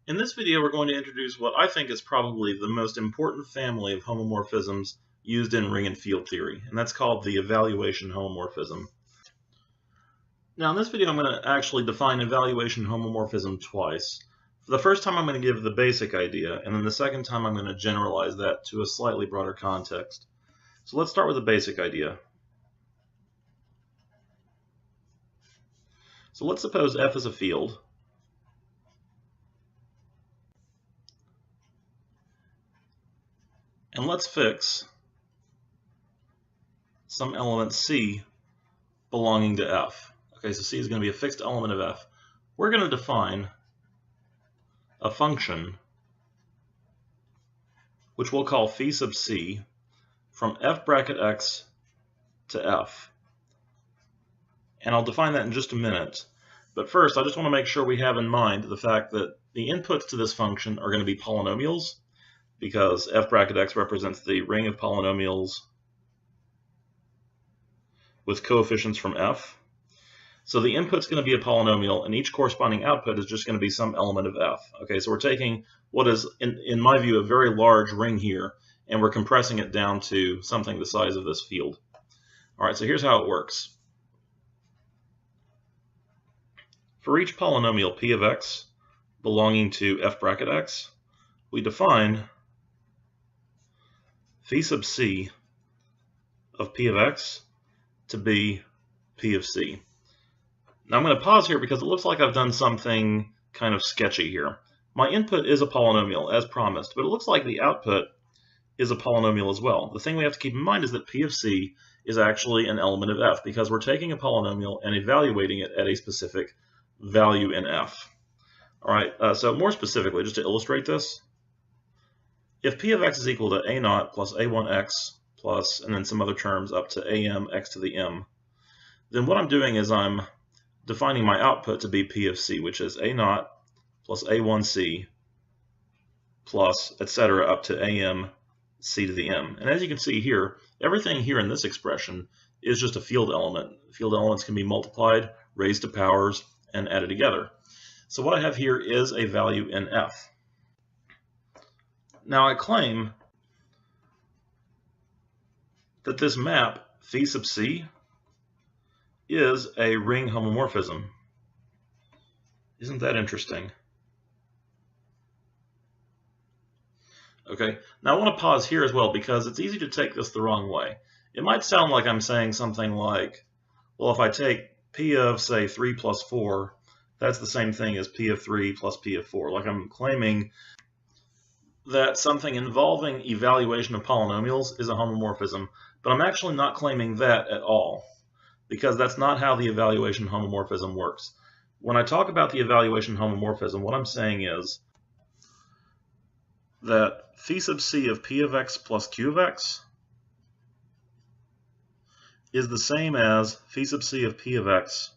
In this video, we're going to introduce what I think is probably the most important family of homomorphisms used in ring and field theory, and that's called the evaluation homomorphism. Now, in this video, I'm going to actually define evaluation homomorphism twice. For the first time, I'm going to give the basic idea, and then the second time, I'm going to generalize that to a slightly broader context. So let's start with the basic idea. So let's suppose F is a field. And let's fix some element C belonging to F. Okay, so C is going to be a fixed element of F. We're going to define a function which we'll call phi sub C from F bracket X to F. And I'll define that in just a minute. But first, I just want to make sure we have in mind the fact that the inputs to this function are going to be polynomials, because F bracket X represents the ring of polynomials with coefficients from F. So the input's going to be a polynomial, and each corresponding output is just going to be some element of F. Okay, so we're taking what is, in my view, a very large ring here, and we're compressing it down to something the size of this field. All right, so here's how it works. For each polynomial P of X belonging to F bracket X, we define phi sub C of P of X to be P of C. Now I'm going to pause here because it looks like I've done something kind of sketchy here. My input is a polynomial as promised, but it looks like the output is a polynomial as well. The thing we have to keep in mind is that P of C is actually an element of F because we're taking a polynomial and evaluating it at a specific value in F. All right, so more specifically, just to illustrate this, if P of X is equal to A naught plus A1X plus, and then some other terms up to AM X to the M, then what I'm doing is I'm defining my output to be P of C, which is A naught plus A1C plus, etc., up to AM C to the M. And as you can see here, everything here in this expression is just a field element. Field elements can be multiplied, raised to powers, and added together. So what I have here is a value in F. Now I claim that this map, phi sub C, is a ring homomorphism. Isn't that interesting? Okay, now I want to pause here as well because it's easy to take this the wrong way. It might sound like I'm saying something like, well, if I take P of, say, 3 plus 4, that's the same thing as P of 3 plus P of 4. Like I'm claiming that something involving evaluation of polynomials is a homomorphism, but I'm actually not claiming that at all, because that's not how the evaluation homomorphism works. When I talk about the evaluation homomorphism, what I'm saying is that phi sub C of P of X plus Q of X is the same as phi sub C of P of X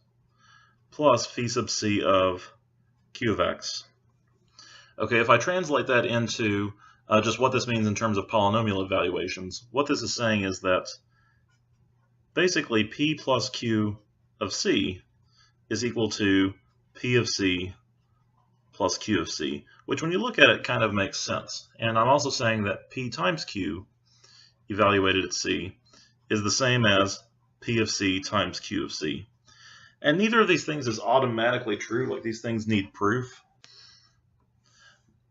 plus phi sub C of Q of X. Okay, if I translate that into just what this means in terms of polynomial evaluations, what this is saying is that basically P plus Q of C is equal to P of C plus Q of C, which when you look at it kind of makes sense. And I'm also saying that P times Q evaluated at C is the same as P of C times Q of C. And neither of these things is automatically true, like these things need proof.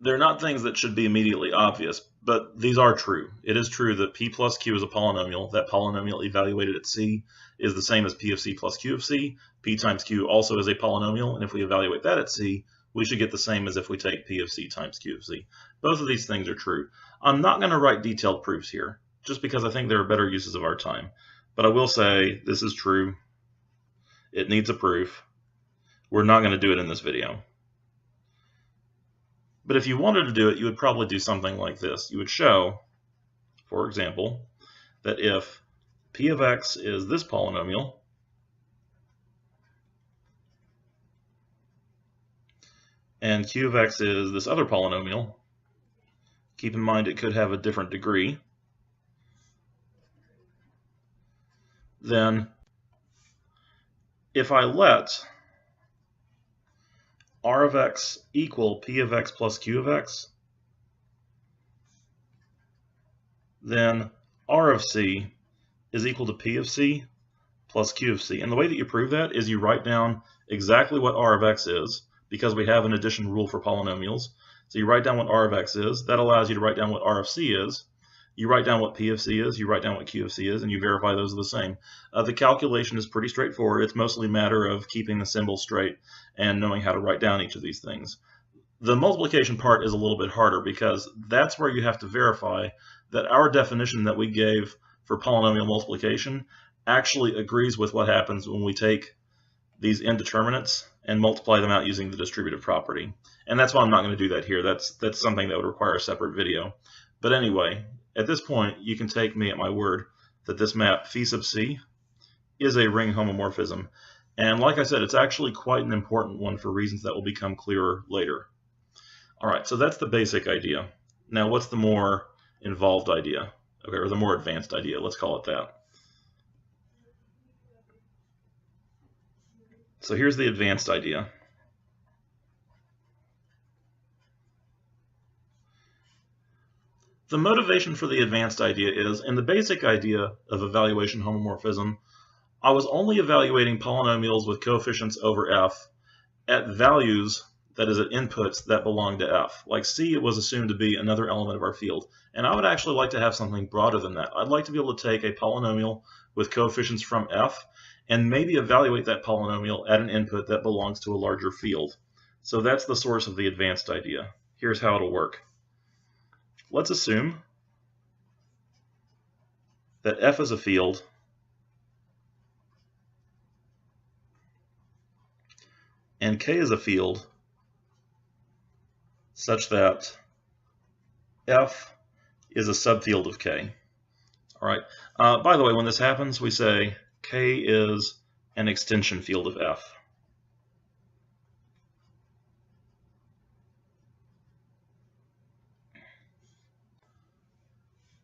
They're not things that should be immediately obvious, but these are true. It is true that P plus Q is a polynomial. That polynomial evaluated at C is the same as P of C plus Q of C. P times Q also is a polynomial, and if we evaluate that at C, we should get the same as if we take P of C times Q of C. Both of these things are true. I'm not going to write detailed proofs here, just because I think there are better uses of our time. But I will say this is true. It needs a proof. We're not going to do it in this video. But if you wanted to do it, you would probably do something like this. You would show, for example, that if P of X is this polynomial, and Q of X is this other polynomial, keep in mind it could have a different degree, then if I let R of x equal P of x plus Q of x, then R of C is equal to P of C plus Q of C. And the way that you prove that is you write down exactly what R of x is, because we have an addition rule for polynomials. So you write down what R of x is. That allows you to write down what R of C is. You write down what P of C is, you write down what Q of C is, and you verify those are the same. The calculation is pretty straightforward. It's mostly a matter of keeping the symbols straight and knowing how to write down each of these things. The multiplication part is a little bit harder because that's where you have to verify that our definition that we gave for polynomial multiplication actually agrees with what happens when we take these indeterminates and multiply them out using the distributive property. And that's why I'm not going to do that here. That's something that would require a separate video. But anyway, at this point, you can take me at my word that this map phi sub c is a ring homomorphism. And like I said, it's actually quite an important one for reasons that will become clearer later. All right, so that's the basic idea. Now, what's the more involved idea? Okay, or the more advanced idea, let's call it that. So here's the advanced idea. The motivation for the advanced idea is, in the basic idea of evaluation homomorphism, I was only evaluating polynomials with coefficients over f at values, that is at inputs, that belong to f. Like c, it was assumed to be another element of our field. And I would actually like to have something broader than that. I'd like to be able to take a polynomial with coefficients from f and maybe evaluate that polynomial at an input that belongs to a larger field. So that's the source of the advanced idea. Here's how it'll work. Let's assume that f is a field and k is a field such that f is a subfield of k. All right. By the way, when this happens, we say k is an extension field of f.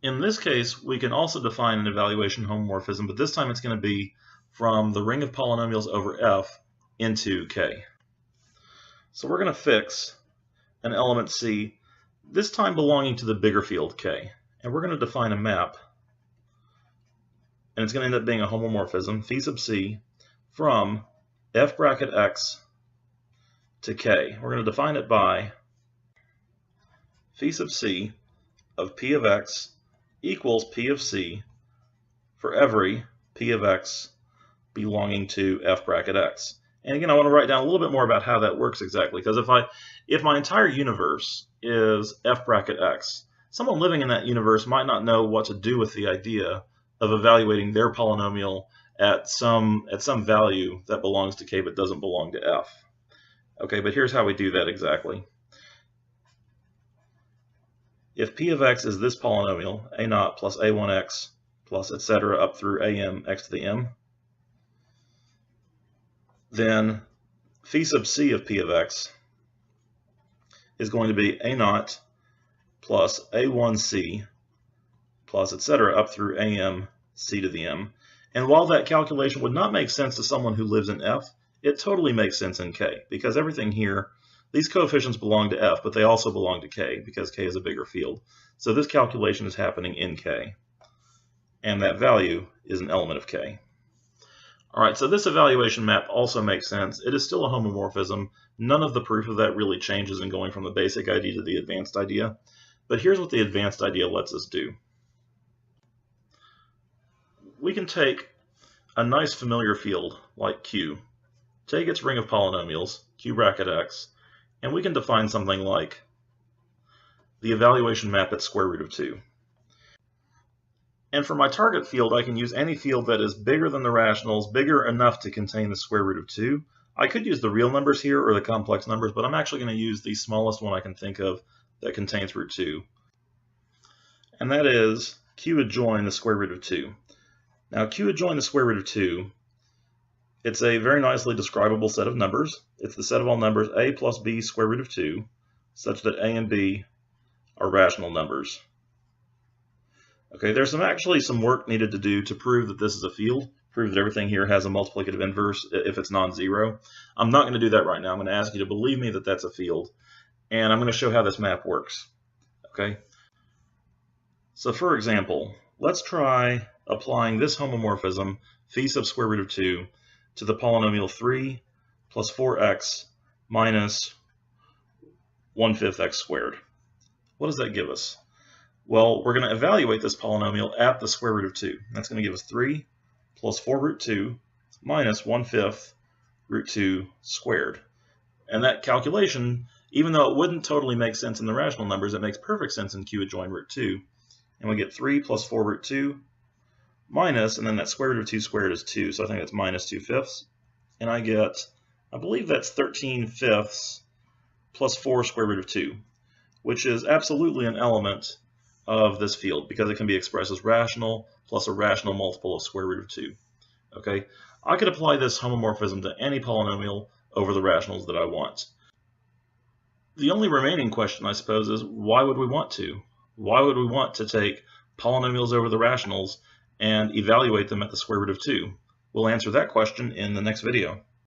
In this case, we can also define an evaluation homomorphism, but this time it's going to be from the ring of polynomials over f into k. So we're going to fix an element c, this time belonging to the bigger field k. And we're going to define a map, and it's going to end up being a homomorphism, phi sub c, from f bracket x to k. We're going to define it by phi sub c of p of x equals P of C for every P of x belonging to f bracket x. And again, I want to write down a little bit more about how that works exactly, because if my entire universe is f bracket x, someone living in that universe might not know what to do with the idea of evaluating their polynomial at some value that belongs to k but doesn't belong to f. Okay, but here's how we do that exactly. If P of x is this polynomial, a naught plus a1x plus etc. up through am x to the m, then phi sub c of P of x is going to be a naught plus a1c plus etc. up through am c to the m. And while that calculation would not make sense to someone who lives in f, it totally makes sense in k, because everything here, these coefficients belong to f, but they also belong to k, because k is a bigger field. So this calculation is happening in k, and that value is an element of k. All right, so this evaluation map also makes sense. It is still a homomorphism. None of the proof of that really changes in going from the basic idea to the advanced idea. But here's what the advanced idea lets us do. We can take a nice familiar field like Q, take its ring of polynomials, Q bracket x, and we can define something like the evaluation map at square root of 2. And for my target field, I can use any field that is bigger than the rationals, bigger enough to contain the square root of 2. I could use the real numbers here or the complex numbers, but I'm actually going to use the smallest one I can think of that contains root 2. And that is Q adjoin the square root of 2. Now Q adjoin the square root of 2, it's a very nicely describable set of numbers. It's the set of all numbers a plus b square root of 2, such that a and b are rational numbers. Okay, there's actually some work needed to do to prove that this is a field. prove that everything here has a multiplicative inverse if it's non-zero. I'm not going to do that right now. I'm going to ask you to believe me that that's a field, and I'm going to show how this map works. Okay? So for example, let's try applying this homomorphism, phi sub square root of 2, to the polynomial 3 plus 4x minus 1/5 x squared. What does that give us? Well, we're going to evaluate this polynomial at the square root of 2. That's going to give us 3 plus 4 root 2 minus 1/5 root 2 squared. And that calculation, even though it wouldn't totally make sense in the rational numbers, it makes perfect sense in q adjoin root 2. And we get 3 plus 4 root 2 minus, and then that square root of 2 squared is 2, so I think that's minus 2/5. And I get, I believe that's 13/5 plus 4 square root of 2, which is absolutely an element of this field because it can be expressed as rational plus a rational multiple of square root of 2. Okay, I could apply this homomorphism to any polynomial over the rationals that I want. The only remaining question, I suppose, is why would we want to? Why would we want to take polynomials over the rationals and evaluate them at the square root of 2? We'll answer that question in the next video.